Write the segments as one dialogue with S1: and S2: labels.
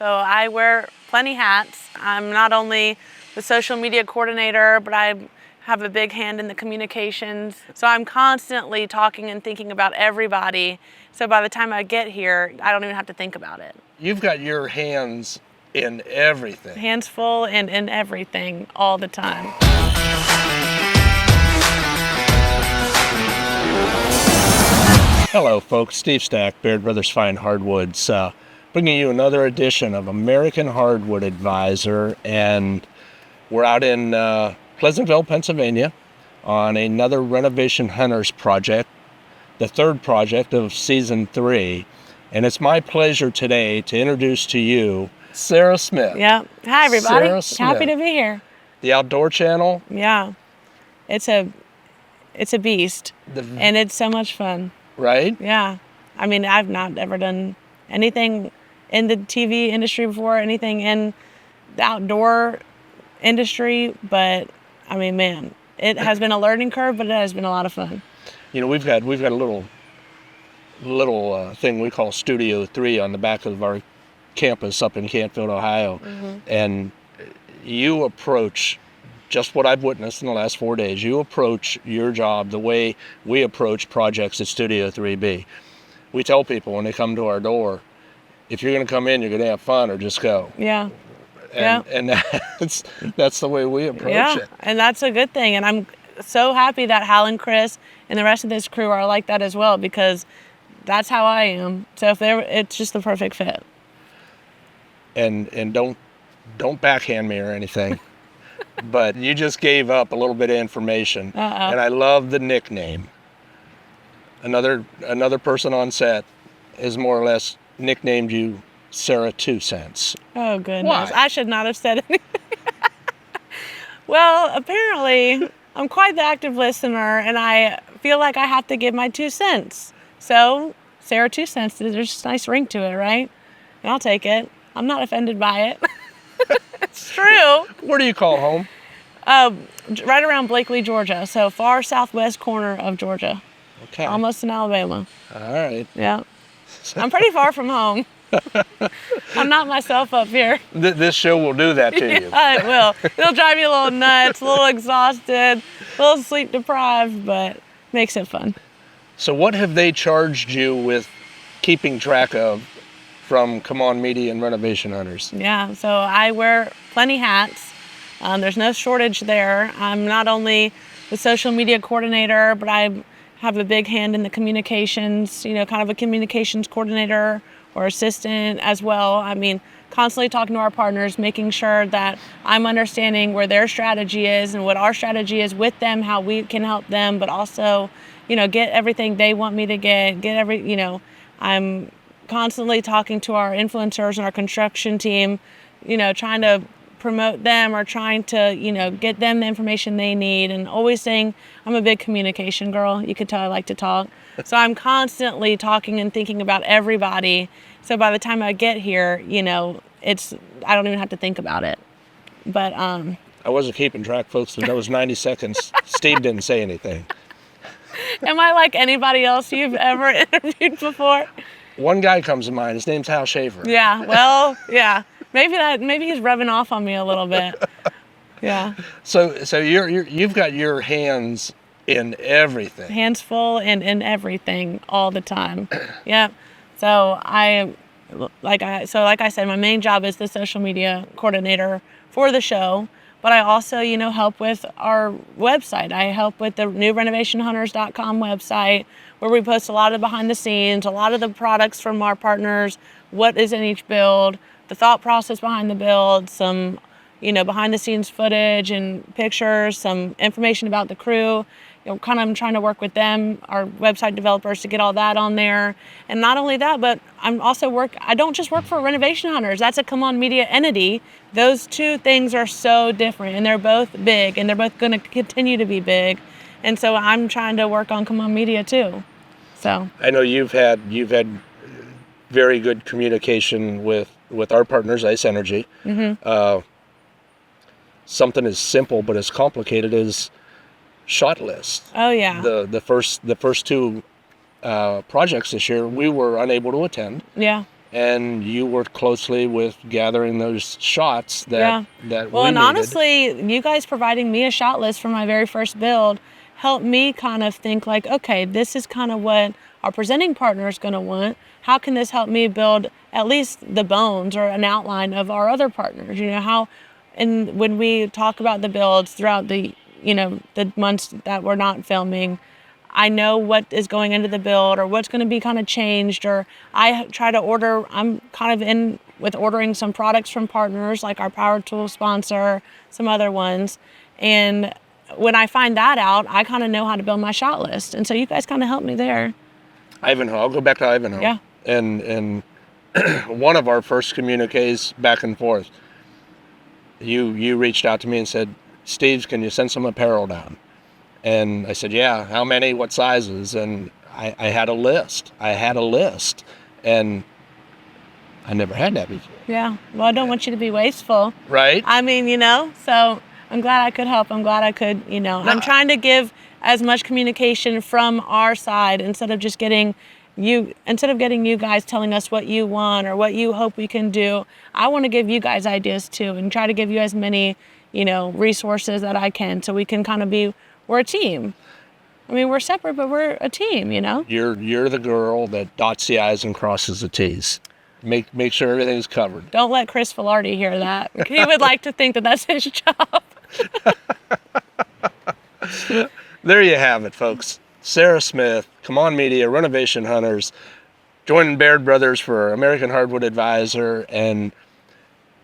S1: So I wear plenty hats. I'm not only the social media coordinator, but I have a big hand in the communications. So I'm constantly talking and thinking about everybody. So by the time I get here, I don't even have to think about it.
S2: You've got your hands in everything.
S1: Hands full and in everything all the time.
S2: Hello folks, Steve Stack, Baird Brothers Fine Hardwoods, bringing you another edition of American Hardwood Advisor, and we're out in Pleasantville, Pennsylvania on another Renovation Hunters project, the third project of season 3, and it's my pleasure today to introduce to you Sarah Smith.
S1: Yeah. Hi everybody.
S2: Sarah Smith.
S1: Happy to be here.
S2: The Outdoor Channel.
S1: Yeah. It's a beast. And it's so much fun.
S2: Right?
S1: Yeah. I mean, I've not ever done anything in the TV industry before, anything in the outdoor industry, but I mean, man, it has been a learning curve, but it has been a lot of fun.
S2: You know, we've got a little thing we call Studio 3 on the back of our campus up in Canfield, Ohio.
S1: Mm-hmm.
S2: And you approach just what I've witnessed in the last 4 days. You approach your job the way we approach projects at Studio 3B. We tell people when they come to our door, if you're going to come in, you're going to have fun or just go.
S1: Yeah.
S2: And that's the way we approach it.
S1: And that's a good thing. And I'm so happy that Hal and Chris and the rest of this crew are like that as well, because that's how I am. So it's just the perfect fit.
S2: And don't backhand me or anything. But you just gave up a little bit of information.
S1: Uh-oh.
S2: And I love the nickname. Another person on set has more or less nicknamed you Sarah 2 Cents.
S1: Oh, goodness.
S2: Why?
S1: I should not have said anything. Well, apparently, I'm quite the active listener, and I feel like I have to give my 2 cents. So, Sarah 2 Cents, there's a nice ring to it, right? And I'll take it. I'm not offended by it. It's true.
S2: Where do you call home?
S1: Right around Blakely, Georgia. So far southwest corner of Georgia.
S2: Okay.
S1: Almost in Alabama.
S2: All right.
S1: Yeah. I'm pretty far from home. I'm not myself up here.
S2: This show will do that to you.
S1: Yeah, it will. It'll drive you a little nuts, a little exhausted, a little sleep deprived, but makes it fun.
S2: So what have they charged you with keeping track of from Come On Media and Renovation Hunters?
S1: Yeah, so I wear plenty hats. There's no shortage there. I'm not only the social media coordinator, but I have a big hand in the communications, kind of a communications coordinator or assistant as well. I mean, constantly talking to our partners, making sure that I'm understanding where their strategy is and what our strategy is with them, how we can help them, but also, get everything they want me to get I'm constantly talking to our influencers and our construction team, trying to promote them or trying to, get them the information they need, and always saying I'm a big communication girl. You could tell I like to talk. So I'm constantly talking and thinking about everybody. So by the time I get here, I don't even have to think about it. But
S2: I wasn't keeping track, folks, but that was 90 seconds. Steve didn't say anything.
S1: Am I like anybody else you've ever interviewed before?
S2: One guy comes to mind. His name's Hal Schaefer.
S1: Yeah, well, yeah. Maybe he's rubbing off on me a little bit. Yeah.
S2: So you've got your hands in everything.
S1: Hands full and in everything all the time. Yeah. So like I said, my main job is the social media coordinator for the show, but I also, help with our website. I help with the new renovationhunters.com website, where we post a lot of behind the scenes, a lot of the products from our partners, what is in each build, the thought process behind the build, some, behind the scenes footage and pictures, some information about the crew. I'm trying to work with them, our website developers, to get all that on there. And not only that, but I don't just work for Renovation Hunters. That's a Come On Media entity. Those two things are so different, and they're both big, and they're both going to continue to be big. And so I'm trying to work on Come On Media too. So
S2: I know you've had very good communication with our partners, Ice Energy.
S1: Mm-hmm.
S2: Something as simple but as complicated as shot list.
S1: Oh yeah.
S2: The first two projects this year we were unable to attend.
S1: Yeah.
S2: and you worked closely with gathering those shots that
S1: Well,
S2: we
S1: and
S2: needed.
S1: honestly, you guys providing me a shot list for my very first build helped me kind of think like, okay, this is kind of what our presenting partner is going to want. How can this help me build at least the bones or an outline of our other partners? You know, how, and when we talk about the builds throughout the, you know, the months that we're not filming, I know what is going into the build or what's going to be kind of changed, or I try to order, I'm kind of in with ordering some products from partners like our power tool sponsor, some other ones. And when I find that out, I kind of know how to build my shot list. And so you guys kind of helped me there.
S2: Ivanhoe, I'll go back to Ivanhoe.
S1: Yeah.
S2: And one of our first communiques back and forth, you reached out to me and said, Steve, can you send some apparel down? And I said, yeah, how many, what sizes? And I had a list. And I never had that before.
S1: Yeah. Well, I don't want you to be wasteful.
S2: Right?
S1: I mean, you know, so I'm glad I could help. I'm glad I could, you know, I'm trying to give as much communication from our side instead of getting you guys telling us what you want or what you hope we can do. I want to give you guys ideas too and try to give you as many, you know, resources that I can so we can kind of we're a team. I mean, we're separate, but we're a team, you know?
S2: You're the girl that dots the I's and crosses the T's. Make sure everything's covered.
S1: Don't let Chris Filardi hear that. He would like to think that that's his job.
S2: There you have it, folks. Sarah Smith, Come On Media, Renovation Hunters, joining Baird Brothers for American Hardwood Advisor. And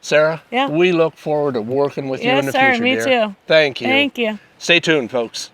S2: Sarah, we look forward to working with you in the future,
S1: Yes, sir. Me
S2: dear.
S1: too.
S2: Thank you.
S1: Thank you.
S2: Stay tuned, folks.